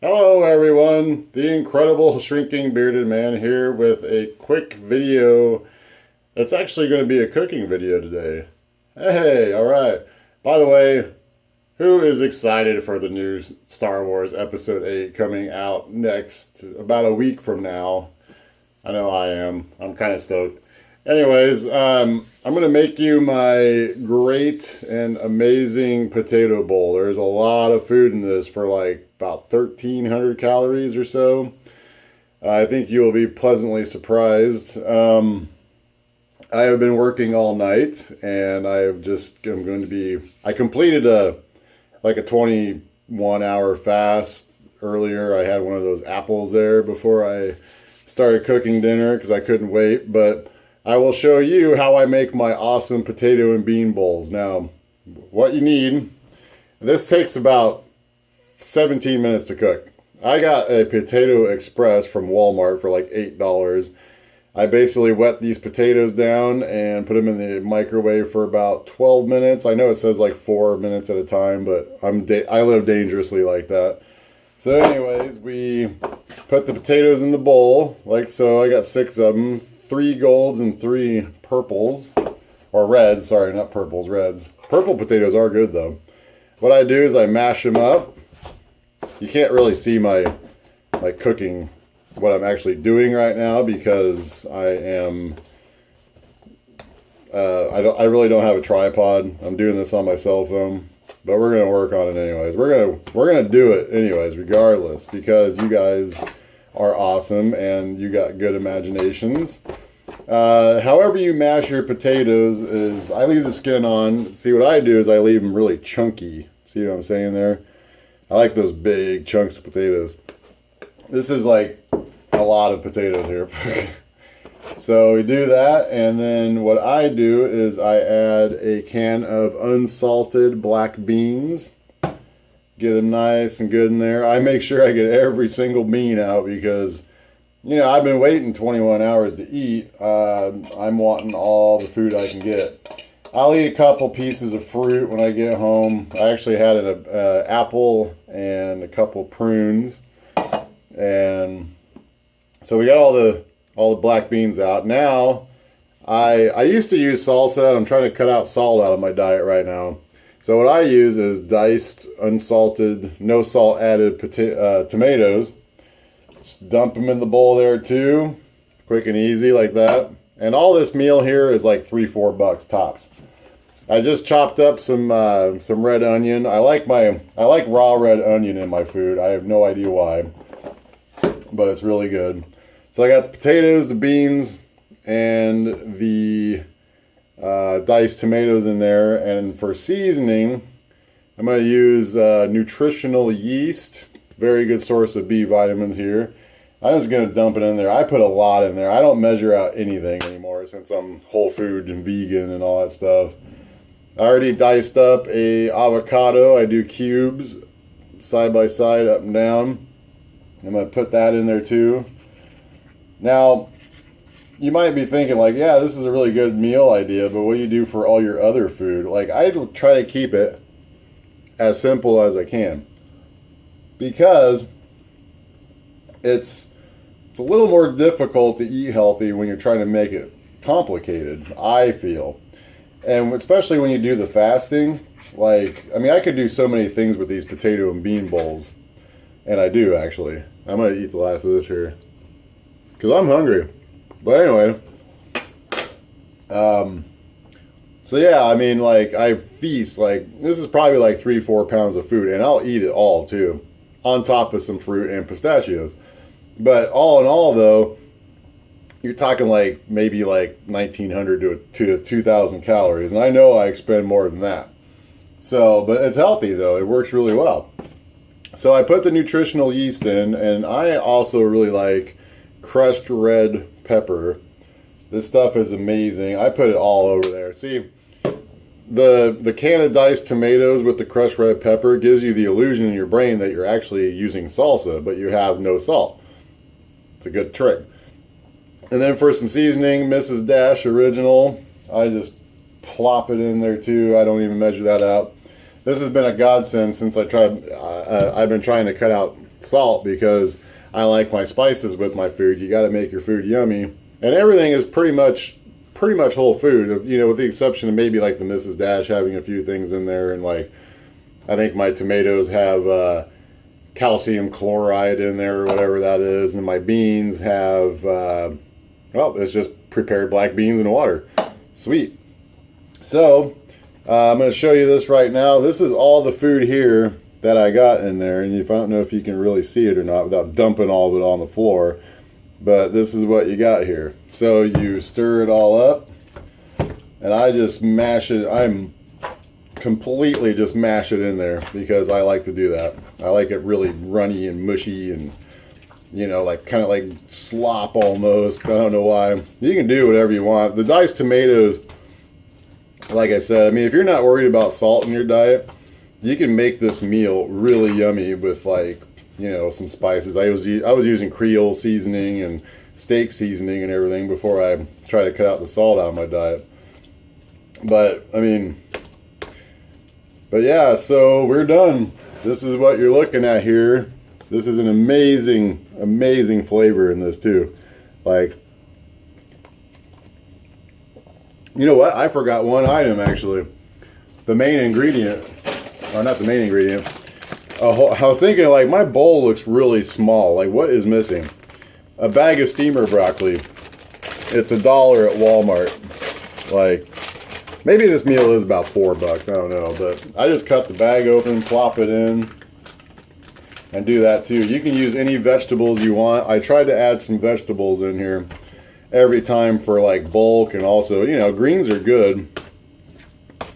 Hello everyone, the incredible shrinking bearded man here with a quick video. It's actually going to be a cooking video today. Hey, alright. By the way, who is excited for the new Star Wars Episode 8 coming out next, about a week from now? I know I am. I'm kind of stoked. Anyways, I'm going to make you my great and amazing potato bowl. There's a lot of food in this for like about 1,300 calories or so. I think you will be pleasantly surprised. I have been working all night and I completed a 21-hour fast earlier. I had one of those apples there before I started cooking dinner because I couldn't wait, but I will show you how I make my awesome potato and bean bowls. Now, what you need, this takes about 17 minutes to cook. I got a Potato Express from Walmart for like $8. I basically wet these potatoes down and put them in the microwave for about 12 minutes. I know it says like 4 minutes at a time, but I live dangerously like that. So anyways, we put the potatoes in the bowl, like so. I got 6 of them. 3 golds and 3 purples, or reds, sorry, not purples, reds. Purple potatoes are good though. What I do is I mash them up. You can't really see my cooking, what I'm actually doing right now because I am, I really don't have a tripod. I'm doing this on my cell phone, but we're gonna work on it anyways. We're gonna do it anyways, regardless, because you guys are awesome and you got good imaginations. However you mash your potatoes is, I leave the skin on. See, what I do is I leave them really chunky. See what I'm saying there? I like those big chunks of potatoes. This is like a lot of potatoes here. So we do that, and then what I do is I add a can of unsalted black beans. Get them nice and good in there. I make sure I get every single bean out because, you know, I've been waiting 21 hours to eat. I'm wanting all the food I can get. I'll eat a couple pieces of fruit when I get home. I actually had an apple and a couple prunes. And so we got all the black beans out. Now, I used to use salsa. I'm trying to cut out salt out of my diet right now. So what I use is diced, unsalted, no salt added tomatoes. Just dump them in the bowl there too. Quick and easy like that. And all this meal here is like $3-4 tops. I just chopped up some red onion. I like raw red onion in my food. I have no idea why, but it's really good. So I got the potatoes, the beans, and the diced tomatoes in there. And for seasoning, I'm going to use nutritional yeast. Very good source of B vitamins here. I'm just going to dump it in there. I put a lot in there. I don't measure out anything anymore since I'm whole food and vegan and all that stuff. I already diced up a avocado. I do cubes side by side, up and down. I'm going to put that in there too. Now, you might be thinking like, yeah, this is a really good meal idea, but what do you do for all your other food? Like, I try to keep it as simple as I can because it's a little more difficult to eat healthy when you're trying to make it complicated, I feel. And especially when you do the fasting, like, I mean, I could do so many things with these potato and bean bowls, and I do actually. I'm going to eat the last of this here because I'm hungry. But anyway, so yeah, I mean, like, I feast, like, this is probably like 3-4 pounds of food, and I'll eat it all too, on top of some fruit and pistachios. But all in all, though, you're talking like maybe like 1,900 to 2,000 calories, and I know I expend more than that. So, but it's healthy though, it works really well. So I put the nutritional yeast in, and I also really like crushed red pepper. This stuff is amazing. I put it all over there. See, the can of diced tomatoes with the crushed red pepper gives you the illusion in your brain that you're actually using salsa, but you have no salt. It's a good trick. And then for some seasoning, Mrs. Dash Original, I just plop it in there too. I don't even measure that out. This has been a godsend since I've been trying to cut out salt because I like my spices with my food. You got to make your food yummy, and everything is pretty much whole food. You know, with the exception of maybe like the Mrs. Dash having a few things in there, and like I think my tomatoes have calcium chloride in there or whatever that is, and my beans have well, it's just prepared black beans and water. Sweet. So I'm going to show you this right now. This is all the food here that I got in there, and I don't know if you can really see it or not without dumping all of it on the floor, but this is what you got here. So you stir it all up, and I just mash it. I'm completely just mash it in there because I like to do that. I like it really runny and mushy and, you know, like kind of like slop almost. I don't know why. You can do whatever you want. The diced tomatoes, like I said, I mean, if you're not worried about salt in your diet, you can make this meal really yummy with, like, you know, some spices. I was using Creole seasoning and steak seasoning and everything before I try to cut out the salt out of my diet. But I mean, but yeah, so we're done. This is what you're looking at here. This is an amazing, amazing flavor in this too. Like, you know what? I forgot one item actually. The main ingredient, or not the main ingredient. I was thinking, like, my bowl looks really small. Like, what is missing? A bag of steamer broccoli. It's $1 at Walmart. Like, maybe this meal is about $4. I don't know, but I just cut the bag open, plop it in, and do that too. You can use any vegetables you want. I tried to add some vegetables in here every time for like bulk, and also, you know, greens are good.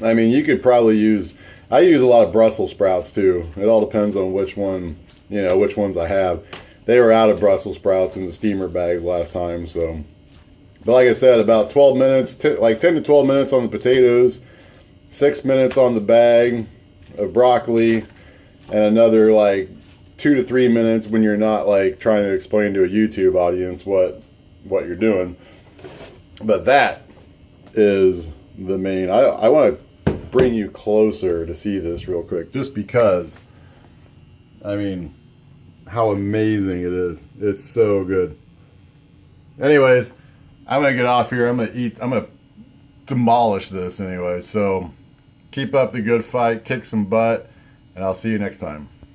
I mean, you could probably use, I use a lot of Brussels sprouts too. It all depends on which one, you know, which ones I have. They were out of Brussels sprouts in the steamer bags last time, so. But like I said, about 12 minutes, like 10 to 12 minutes on the potatoes, 6 minutes on the bag of broccoli, and another like 2 to 3 minutes when you're not like trying to explain to a YouTube audience what you're doing. But that is the main. I want to bring you closer to see this real quick, just because, I mean, how amazing it is. It's so good. Anyways, I'm going to get off here. I'm going to demolish this anyway. So keep up the good fight, kick some butt, and I'll see you next time.